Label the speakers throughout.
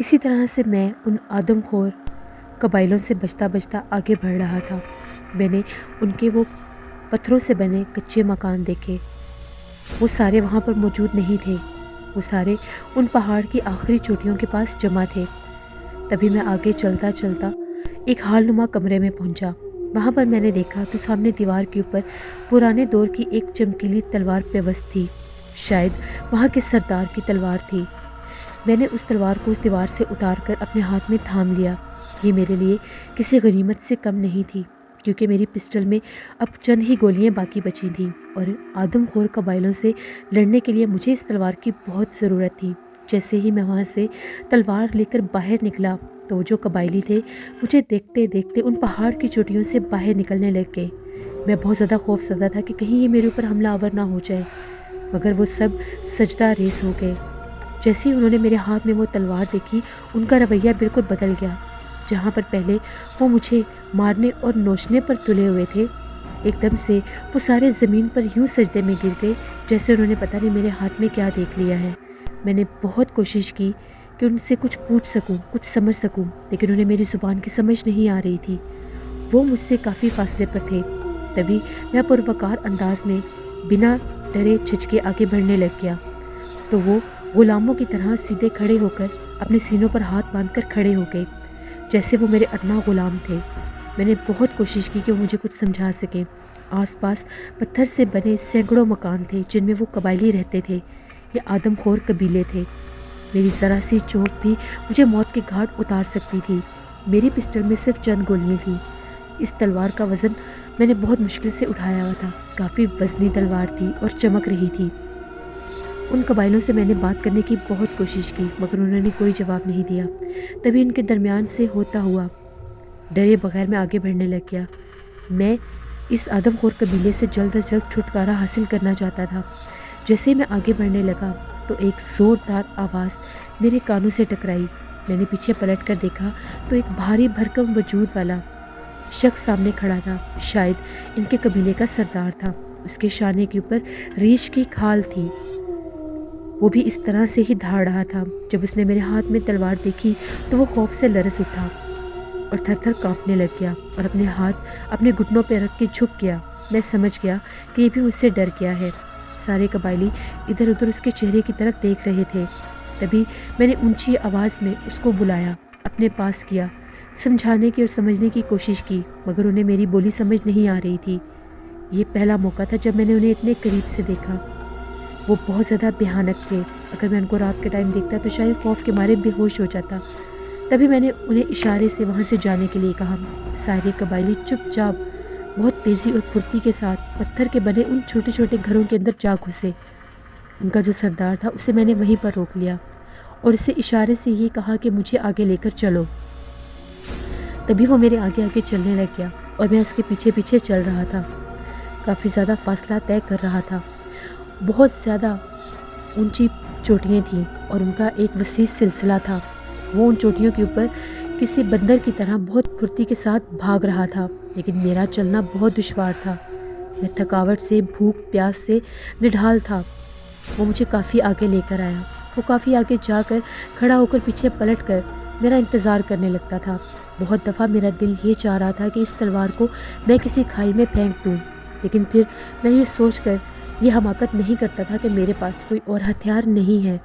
Speaker 1: اسی طرح سے میں ان آدم خور قبائلوں سے بچتا بچتا آگے بڑھ رہا تھا۔ میں نے ان کے وہ پتھروں سے بنے کچے مکان دیکھے، وہ سارے وہاں پر موجود نہیں تھے، وہ سارے ان پہاڑ کی آخری چوٹیوں کے پاس جمع تھے۔ تبھی میں آگے چلتا چلتا ایک حال نما کمرے میں پہنچا۔ وہاں پر میں نے دیکھا تو سامنے دیوار کے اوپر پرانے دور کی ایک چمکیلی تلوار پیوست تھی، شاید وہاں کے سردار کی تلوار تھی۔ میں نے اس تلوار کو اس دیوار سے اتار کر اپنے ہاتھ میں تھام لیا۔ یہ میرے لیے کسی غنیمت سے کم نہیں تھی، کیونکہ میری پسٹل میں اب چند ہی گولیاں باقی بچی تھیں اور آدم خور قبائلوں سے لڑنے کے لیے مجھے اس تلوار کی بہت ضرورت تھی۔ جیسے ہی میں وہاں سے تلوار لے کر باہر نکلا تو وہ جو قبائلی تھے مجھے دیکھتے دیکھتے ان پہاڑ کی چوٹیوں سے باہر نکلنے لگ گئے۔ میں بہت زیادہ خوف زدہ تھا کہ کہیں یہ میرے اوپر حملہ آور نہ ہو جائے، مگر وہ سب سجدہ ریز ہو گئے۔ جیسے ہی انہوں نے میرے ہاتھ میں وہ تلوار دیکھی، ان کا رویہ بالکل بدل گیا۔ جہاں پر پہلے وہ مجھے مارنے اور نوچنے پر تلے ہوئے تھے، ایک دم سے وہ سارے زمین پر یوں سجدے میں گر گئے جیسے انہوں نے پتہ نہیں میرے ہاتھ میں کیا دیکھ لیا ہے۔ میں نے بہت کوشش کی کہ ان سے کچھ پوچھ سکوں، کچھ سمجھ سکوں، لیکن انہیں میری زبان کی سمجھ نہیں آ رہی تھی۔ وہ مجھ سے کافی فاصلے پر تھے۔ تبھی میں پروقار انداز میں بنا ڈرے جھجکے آگے بڑھنے لگ گیا تو وہ غلاموں کی طرح سیدھے کھڑے ہو کر اپنے سینوں پر ہاتھ باندھ کر کھڑے ہو گئے، جیسے وہ میرے ادنا غلام تھے۔ میں نے بہت کوشش کی کہ وہ مجھے کچھ سمجھا سکیں۔ آس پاس پتھر سے بنے سینکڑوں مکان تھے جن میں وہ قبائلی رہتے تھے، یہ آدم خور قبیلے تھے۔ میری ذرا سی چونک بھی مجھے موت کے گھاٹ اتار سکتی تھی۔ میری پسٹل میں صرف چند گولیاں تھیں۔ اس تلوار کا وزن میں نے بہت مشکل سے اٹھایا ہوا تھا، کافی وزنی تلوار تھی اور چمک رہی تھی۔ ان قبائلوں سے میں نے بات کرنے کی بہت کوشش کی، مگر انہوں نے کوئی جواب نہیں دیا۔ تبھی ان کے درمیان سے ہوتا ہوا ڈرے بغیر میں آگے بڑھنے لگ گیا۔ میں اس آدم خور قبیلے سے جلد از جلد چھٹکارا حاصل کرنا چاہتا تھا۔ جیسے میں آگے بڑھنے لگا تو ایک زوردار آواز میرے کانوں سے ٹکرائی۔ میں نے پیچھے پلٹ کر دیکھا تو ایک بھاری بھرکم وجود والا شخص سامنے کھڑا تھا، شاید ان کے قبیلے کا سردار تھا۔ اس کے شانے کے اوپر ریچھ کی کھال تھی، وہ بھی اس طرح سے ہی دھاڑ رہا تھا۔ جب اس نے میرے ہاتھ میں تلوار دیکھی تو وہ خوف سے لرز اٹھا اور تھر تھر کانپنے لگ گیا اور اپنے ہاتھ اپنے گھٹنوں پہ رکھ کے جھک گیا۔ میں سمجھ گیا کہ یہ بھی مجھ سے ڈر گیا ہے۔ سارے قبائلی ادھر ادھر اس کے چہرے کی طرف دیکھ رہے تھے۔ تبھی میں نے اونچی آواز میں اس کو بلایا، اپنے پاس کیا، سمجھانے کی اور سمجھنے کی کوشش کی، مگر انہیں میری بولی سمجھ نہیں آ رہی تھی۔ یہ پہلا موقع تھا جب میں نے انہیں اتنے قریب سے دیکھا۔ وہ بہت زیادہ بھیانک تھے۔ اگر میں ان کو رات کے ٹائم دیکھتا تو شاید خوف کے مارے بے ہوش ہو جاتا۔ تبھی میں نے انہیں اشارے سے وہاں سے جانے کے لیے کہا۔ سارے قبائلی چپ چاپ بہت تیزی اور پھرتی کے ساتھ پتھر کے بنے ان چھوٹے چھوٹے گھروں کے اندر جا گھسے۔ ان کا جو سردار تھا اسے میں نے وہیں پر روک لیا اور اسے اشارے سے یہ کہا کہ مجھے آگے لے کر چلو۔ تبھی وہ میرے آگے آگے چلنے لگ گیا اور میں اس کے پیچھے پیچھے چل رہا تھا۔ کافی زیادہ فاصلہ طے کر رہا تھا۔ بہت زیادہ اونچی چوٹیاں تھیں اور ان کا ایک وسیع سلسلہ تھا۔ وہ ان چوٹیوں کے اوپر کسی بندر کی طرح بہت پھرتی کے ساتھ بھاگ رہا تھا، لیکن میرا چلنا بہت دشوار تھا۔ میں تھکاوٹ سے، بھوک پیاس سے نڈھال تھا۔ وہ مجھے کافی آگے لے کر آیا۔ وہ کافی آگے جا کر کھڑا ہو کر پیچھے پلٹ کر میرا انتظار کرنے لگتا تھا۔ بہت دفعہ میرا دل یہ چاہ رہا تھا کہ اس تلوار کو میں کسی کھائی میں پھینک دوں، لیکن پھر میں یہ سوچ کر یہ حماقت نہیں کرتا تھا کہ میرے پاس کوئی اور ہتھیار نہیں ہے۔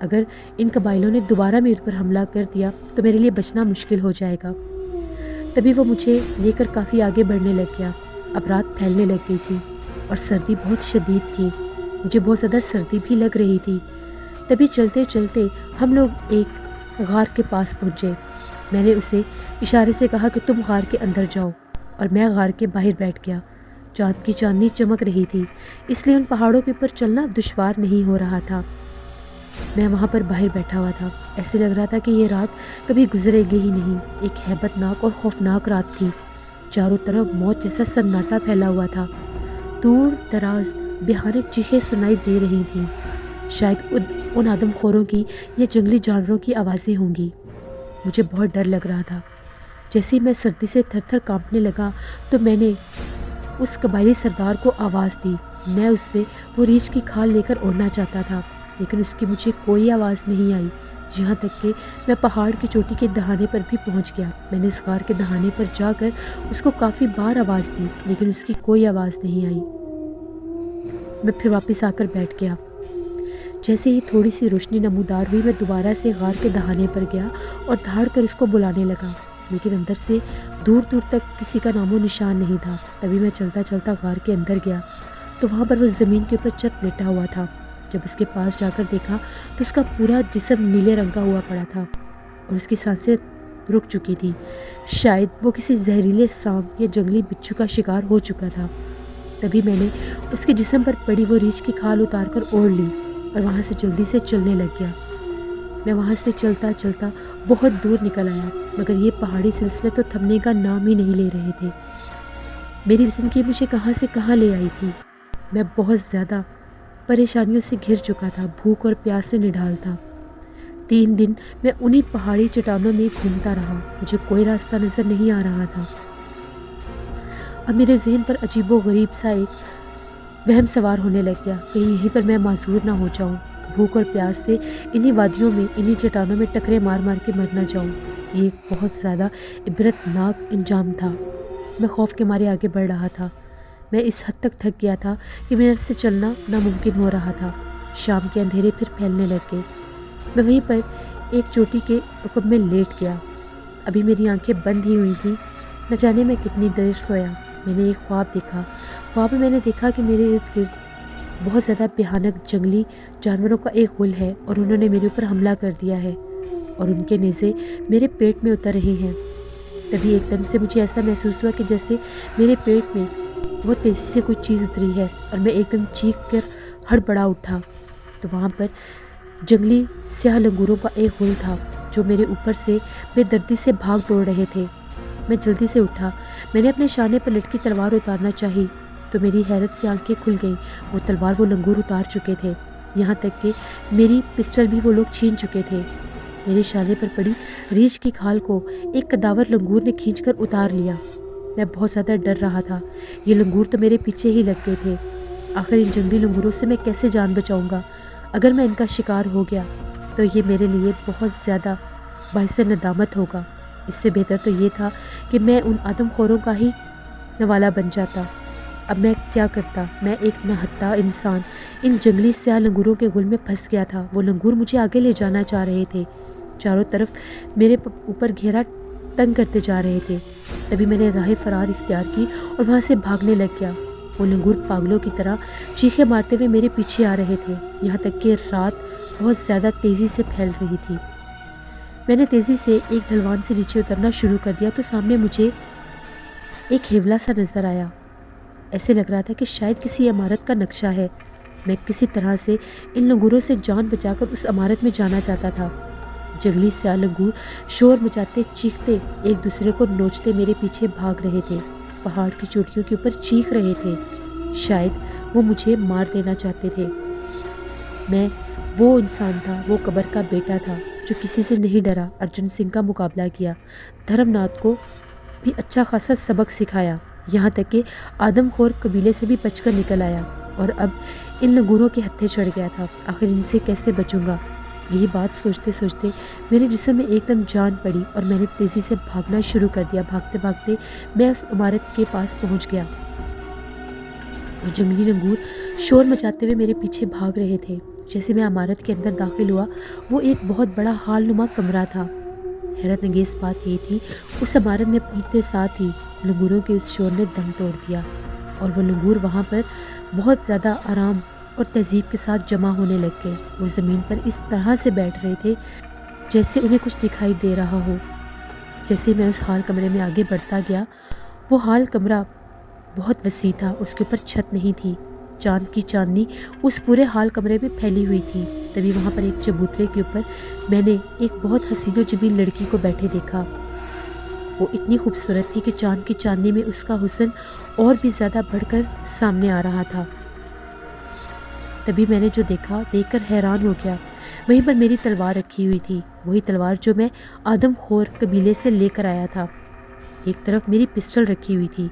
Speaker 1: اگر ان قبائلوں نے دوبارہ میرے پر حملہ کر دیا تو میرے لیے بچنا مشکل ہو جائے گا۔ تبھی وہ مجھے لے کر کافی آگے بڑھنے لگ گیا۔ اب رات پھیلنے لگ گئی تھی اور سردی بہت شدید تھی۔ مجھے بہت زیادہ سردی بھی لگ رہی تھی۔ تبھی چلتے چلتے ہم لوگ ایک غار کے پاس پہنچے۔ میں نے اسے اشارے سے کہا کہ تم غار کے اندر جاؤ، اور میں غار کے باہر بیٹھ گیا۔ چاند کی چاندنی چمک رہی تھی، اس لیے ان پہاڑوں کے اوپر چلنا دشوار نہیں ہو رہا تھا۔ میں وہاں پر باہر بیٹھا ہوا تھا۔ ایسے لگ رہا تھا کہ یہ رات کبھی گزرے گی ہی نہیں۔ ایک ہیبت ناک اور خوفناک رات تھی۔ چاروں طرف موت جیسا سناٹا پھیلا ہوا تھا۔ دور دراز بھیانک چیخیں سنائی دے رہی تھیں، شاید ان آدم خوروں کی یا جنگلی جانوروں کی آوازیں ہوں گی۔ مجھے بہت ڈر لگ رہا تھا۔ جیسے ہی میں سردی سے تھر تھر کانپنے لگا تو میں نے اس قبائلی سردار کو آواز دی۔ میں اس سے وہ ریچھ کی کھال لے کر اوڑھنا چاہتا تھا، لیکن اس کی مجھے کوئی آواز نہیں آئی۔ یہاں تک کہ میں پہاڑ کی چوٹی کے دہانے پر بھی پہنچ گیا۔ میں نے اس غار کے دہانے پر جا کر اس کو کافی بار آواز دی، لیکن اس کی کوئی آواز نہیں آئی۔ میں پھر واپس آ کر بیٹھ گیا۔ جیسے ہی تھوڑی سی روشنی نمودار ہوئی، میں دوبارہ سے غار کے دہانے پر گیا اور دھاڑ کر اس کو بلانے لگا، لیکن اندر سے دور دور تک کسی کا نام و نشان نہیں تھا۔ تبھی میں چلتا چلتا غار کے اندر گیا تو وہاں پر وہ زمین کے اوپر چت لیٹا ہوا تھا۔ جب اس کے پاس جا کر دیکھا تو اس کا پورا جسم نیلے رنگ کا ہوا پڑا تھا اور اس کی سانسیں رک چکی تھی۔ شاید وہ کسی زہریلے سانپ یا جنگلی بچھو کا شکار ہو چکا تھا۔ تبھی میں نے اس کے جسم پر پڑی وہ ریچھ کی کھال اتار کر اوڑھ لی اور وہاں سے جلدی سے چلنے لگ گیا۔ میں وہاں سے چلتا چلتا بہت دور نکل آیا، مگر یہ پہاڑی سلسلے تو تھمنے کا نام ہی نہیں لے رہے تھے۔ میری زندگی مجھے کہاں سے کہاں لے آئی تھی۔ میں بہت زیادہ پریشانیوں سے گھر چکا تھا، بھوک اور پیاس سے نڈھال تھا۔ 3 دن میں انہی پہاڑی چٹانوں میں گھومتا رہا، مجھے کوئی راستہ نظر نہیں آ رہا تھا۔ اب میرے ذہن پر عجیب و غریب سا ایک وہم سوار ہونے لگ گیا، کہیں یہیں پر میں معذور نہ ہو جاؤں، بھوک اور پیاس سے انہی وادیوں میں، انہی چٹانوں میں ٹکرے مار مار کے مر نہ جاؤں۔ یہ ایک بہت زیادہ عبرت ناک انجام تھا۔ میں خوف کے مارے آگے بڑھ رہا تھا۔ میں اس حد تک تھک گیا تھا کہ میرے سے چلنا ناممکن ہو رہا تھا۔ شام کے اندھیرے پھر پھیلنے لگ گئے۔ میں وہیں پر ایک چوٹی کے رکب میں لیٹ گیا۔ ابھی میری آنکھیں بند ہی ہوئی تھیں۔ نہ جانے میں کتنی دیر سویا۔ میں نے ایک خواب دیکھا۔ خواب میں نے دیکھا کہ میرے ارد گرد بہت زیادہ بھیانک جنگلی جانوروں کا ایک غل ہے اور انہوں نے میرے اوپر حملہ کر دیا ہے اور ان کے نیزے میرے پیٹ میں اتر رہے ہیں۔ تبھی ایک دم سے مجھے ایسا محسوس ہوا کہ جیسے میرے پیٹ میں بہت تیزی سے کوئی چیز اتری ہے اور میں ایک دم چیخ کر ہڑبڑا اٹھا تو وہاں پر جنگلی سیاہ لنگوروں کا ایک غل تھا جو میرے اوپر سے بے دردی سے بھاگ دوڑ رہے تھے۔ میں جلدی سے اٹھا۔ میں نے اپنے شانے پر لٹکی تلوار اتارنا چاہی تو میری حیرت سے آنکھیں کھل گئیں۔ وہ تلوار وہ لنگور اتار چکے تھے، یہاں تک کہ میری پسٹل بھی وہ لوگ چھین چکے تھے۔ میرے شانے پر پڑی ریچھ کی کھال کو ایک کداور لنگور نے کھینچ کر اتار لیا۔ میں بہت زیادہ ڈر رہا تھا۔ یہ لنگور تو میرے پیچھے ہی لگ گئے تھے۔ آخر ان جنگلی لنگوروں سے میں کیسے جان بچاؤں گا؟ اگر میں ان کا شکار ہو گیا تو یہ میرے لیے بہت زیادہ باعث ندامت ہوگا۔ اس سے بہتر تو یہ تھا کہ میں ان آدم خوروں کا ہی نوالا بن جاتا۔ اب میں کیا کرتا؟ میں ایک نہتا انسان ان جنگلی سیاہ لنگوروں کے غل میں پھنس گیا تھا۔ وہ لنگور مجھے آگے لے جانا چاہ رہے تھے، چاروں طرف میرے اوپر گھیرا تنگ کرتے جا رہے تھے۔ تبھی میں نے راہ فرار اختیار کی اور وہاں سے بھاگنے لگ گیا۔ وہ لنگور پاگلوں کی طرح چیخیں مارتے ہوئے میرے پیچھے آ رہے تھے، یہاں تک کہ رات بہت زیادہ تیزی سے پھیل رہی تھی۔ میں نے تیزی سے ایک ڈھلوان سے نیچے اترنا شروع کر دیا تو سامنے مجھے ایک ہیولا سا نظر آیا۔ ایسے لگ رہا تھا کہ شاید کسی عمارت کا نقشہ ہے۔ میں کسی طرح سے ان لنگوروں سے جان بچا کر اس عمارت میں جانا چاہتا تھا۔ جنگلی سیاہ لنگور شور مچاتے، چیختے، ایک دوسرے کو نوچتے میرے پیچھے بھاگ رہے تھے، پہاڑ کی چوٹیوں کے اوپر چیخ رہے تھے۔ شاید وہ مجھے مار دینا چاہتے تھے۔ میں وہ انسان تھا، وہ قبر کا بیٹا تھا جو کسی سے نہیں ڈرا۔ ارجن سنگھ کا مقابلہ کیا، دھرم ناتھ کو بھی اچھا خاصا سبق سکھایا، یہاں تک کہ آدم خور قبیلے سے بھی بچ کر نکل آیا، اور اب ان لنگوروں کے ہتھے چڑھ گیا تھا۔ آخر ان سے کیسے بچوں گا؟ یہی بات سوچتے سوچتے میرے جسم میں ایک دم جان پڑی اور میں نے تیزی سے بھاگنا شروع کر دیا۔ بھاگتے بھاگتے میں اس عمارت کے پاس پہنچ گیا اور جنگلی لنگور شور مچاتے ہوئے میرے پیچھے بھاگ رہے تھے۔ جیسے میں عمارت کے اندر داخل ہوا، وہ ایک بہت بڑا ہال نما کمرہ تھا۔ حیرت انگیز بات یہ تھی، اس عمارت میں پہنچتے ساتھ ہی لنگوروں کے اس شور نے دم توڑ دیا اور وہ لنگور وہاں پر بہت زیادہ آرام اور تہذیب کے ساتھ جمع ہونے لگ گئے۔ وہ زمین پر اس طرح سے بیٹھ رہے تھے جیسے انہیں کچھ دکھائی دے رہا ہو۔ جیسے میں اس ہال کمرے میں آگے بڑھتا گیا، وہ ہال کمرہ بہت وسیع تھا، اس کے اوپر چھت نہیں تھی۔ چاند کی چاندنی اس پورے ہال کمرے میں پھیلی ہوئی تھی۔ تبھی وہاں پر ایک چبوترے کے اوپر میں نے ایک بہت حسین و جمیل لڑکی کو بیٹھے دیکھا۔ وہ اتنی خوبصورت تھی کہ چاند کی چاندنی میں اس کا حسن اور بھی زیادہ بڑھ کر سامنے آ رہا تھا۔ تبھی میں نے جو دیکھا، دیکھ کر حیران ہو گیا۔ وہیں پر میری تلوار رکھی ہوئی تھی، وہی تلوار جو میں آدم خور قبیلے سے لے کر آیا تھا۔ ایک طرف میری پسٹل رکھی ہوئی تھی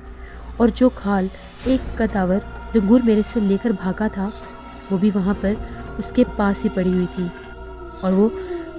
Speaker 1: اور جو کھال ایک کداور لنگور میرے سے لے کر بھاگا تھا، وہ بھی وہاں پر اس کے پاس ہی پڑی ہوئی تھی، اور وہ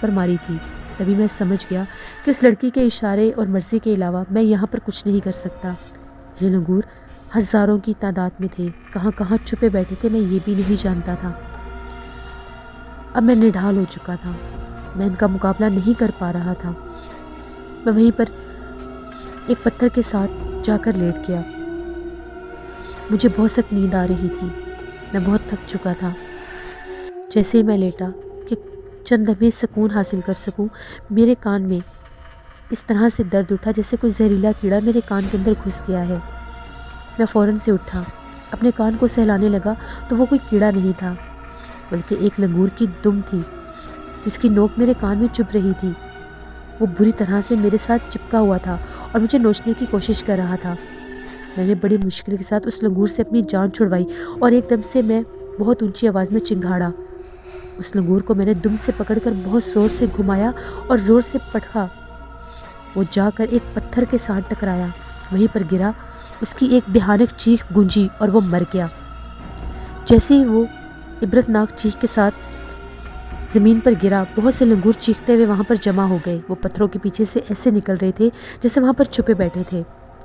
Speaker 1: پر ماری تھی۔ تبھی میں سمجھ گیا کہ اس لڑکی کے اشارے اور مرضی کے علاوہ میں یہاں پر کچھ نہیں کر سکتا۔ یہ لنگور ہزاروں کی تعداد میں تھے، کہاں کہاں چھپے بیٹھے تھے میں یہ بھی نہیں جانتا تھا۔ اب میں نڈھال ہو چکا تھا، میں ان کا مقابلہ نہیں کر پا رہا تھا۔ میں وہیں پر ایک پتھر کے ساتھ جا کر لیٹ گیا۔ مجھے بہت سخت نیند آ رہی تھی، میں بہت تھک چکا تھا۔ جیسے ہی میں لیٹا کہ چند لمحے سکون حاصل کر سکوں، میرے کان میں اس طرح سے درد اٹھا جیسے کوئی زہریلا کیڑا میرے کان کے اندر گھس گیا ہے۔ میں فوراً سے اٹھا، اپنے کان کو سہلانے لگا تو وہ کوئی کیڑا نہیں تھا بلکہ ایک لنگور کی دم تھی جس کی نوک میرے کان میں چبھ رہی تھی۔ وہ بری طرح سے میرے ساتھ چپکا ہوا تھا اور مجھے نوچنے کی کوشش کر رہا تھا۔ میں نے بڑی مشکل کے ساتھ اس لنگور سے اپنی جان چھڑوائی اور ایک دم سے میں بہت اونچی آواز میں چنگھاڑا۔ اس لنگور کو میں نے دم سے پکڑ کر بہت زور سے گھمایا اور زور سے پٹکا۔ وہ جا کر ایک پتھر کے ساتھ ٹکرایا، وہیں پر گرا، اس کی ایک بھیانک چیخ گونجی اور وہ مر گیا۔ جیسے ہی وہ عبرتناک چیخ کے ساتھ زمین پر گرا، بہت سے لنگور چیختے ہوئے وہاں پر جمع ہو گئے۔ وہ پتھروں کے پیچھے سے ایسے نکل رہے تھے جیسے وہاں پر چھپے بیٹھے تھے۔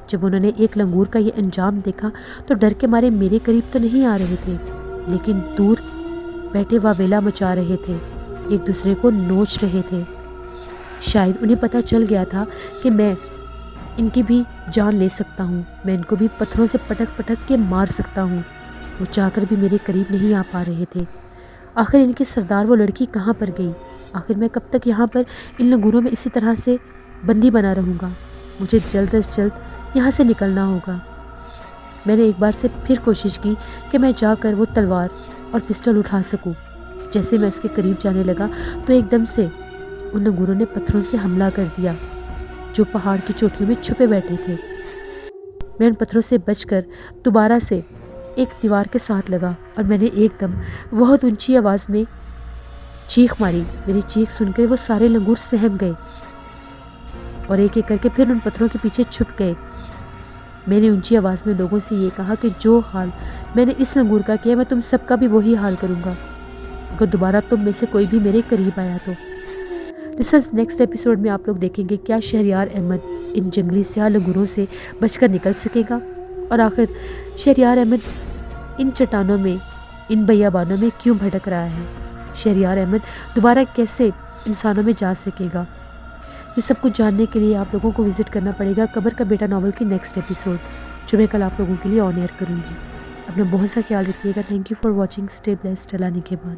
Speaker 1: جب انہوں نے ایک لنگور کا یہ انجام دیکھا تو ڈر کے مارے میرے قریب تو نہیں آ رہے تھے، لیکن دور بیٹھے واویلا مچا رہے تھے، ایک دوسرے کو نوچ رہے تھے۔ شاید انہیں پتہ چل گیا تھا کہ میں ان کی بھی جان لے سکتا ہوں، میں ان کو بھی پتھروں سے پٹک پٹک کے مار سکتا ہوں۔ وہ چاہ کر بھی میرے قریب نہیں آ پا رہے تھے۔ آخر ان کی سردار وہ لڑکی کہاں پر گئی؟ آخر میں کب تک یہاں پر ان لنگوروں میں اسی طرح سے بندی بنا رہوں گا؟ مجھے جلد از جلد یہاں سے نکلنا ہوگا۔ میں نے ایک بار سے پھر کوشش کی کہ میں جا کر وہ تلوار اور پسٹل اٹھا سکوں۔ جیسے میں اس کے قریب جانے لگا تو ایک دم سے ان لنگوروں نے پتھروں سے حملہ کر دیا جو پہاڑ کی چوٹیوں میں چھپے بیٹھے تھے۔ میں ان پتھروں سے بچ کر دوبارہ سے ایک دیوار کے ساتھ لگا اور میں نے ایک دم بہت اونچی آواز میں چیخ ماری۔ میری چیخ سن کر وہ سارے لنگور سہم گئے اور ایک ایک کر کے پھر ان پتھروں کے پیچھے چھپ گئے۔ میں نے اونچی آواز میں لوگوں سے یہ کہا کہ جو حال میں نے اس لنگور کا کیا میں تم سب کا بھی وہی حال کروں گا اگر دوبارہ تم میں سے کوئی بھی میرے قریب آیا تو۔ نیکسٹ ایپیسوڈ میں آپ لوگ دیکھیں گے کیا شہریار احمد ان جنگلی سیاہ لنگوروں سے بچ کر نکل سکے گا، اور آخر شہریار احمد ان چٹانوں میں، ان بیابانوں میں کیوں بھٹک رہا ہے۔ شہریار احمد دوبارہ کیسے انسانوں میں جا سکے گا۔ یہ سب کچھ جاننے کے لیے آپ لوگوں کو وزٹ کرنا پڑے گا قبر کا بیٹا ناول کی نیکسٹ ایپیسوڈ، جو میں کل آپ لوگوں کے لیے آن ایئر کروں گی۔ اپنا بہت سا خیال رکھیے گا۔ Thank you for watching, stay blessed, اللہ نگہبان۔